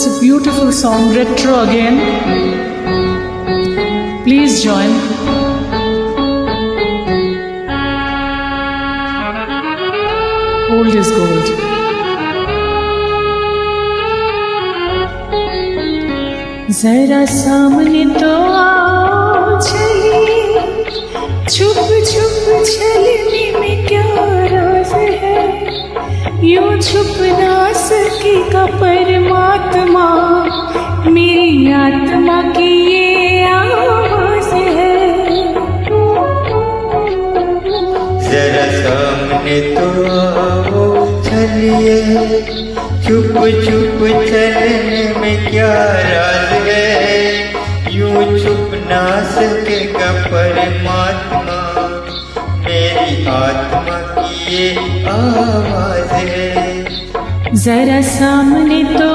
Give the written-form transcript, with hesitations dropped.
It's a beautiful song, retro again. Please join. Old is gold. जरा सामने तो आओ चलिए, छुप छुप चलने में क्या राज है, यूं छुप ना सकेगा परमात्मा, मेरी आत्मा की ये आवाज है। जरा सामने तो आओ चलिए, छुप छुप चलने में क्या राज है, यूं छुप ना सकेगा परमात्मा, मेरी आत्मा की ये आवाज है। जरा सामने तो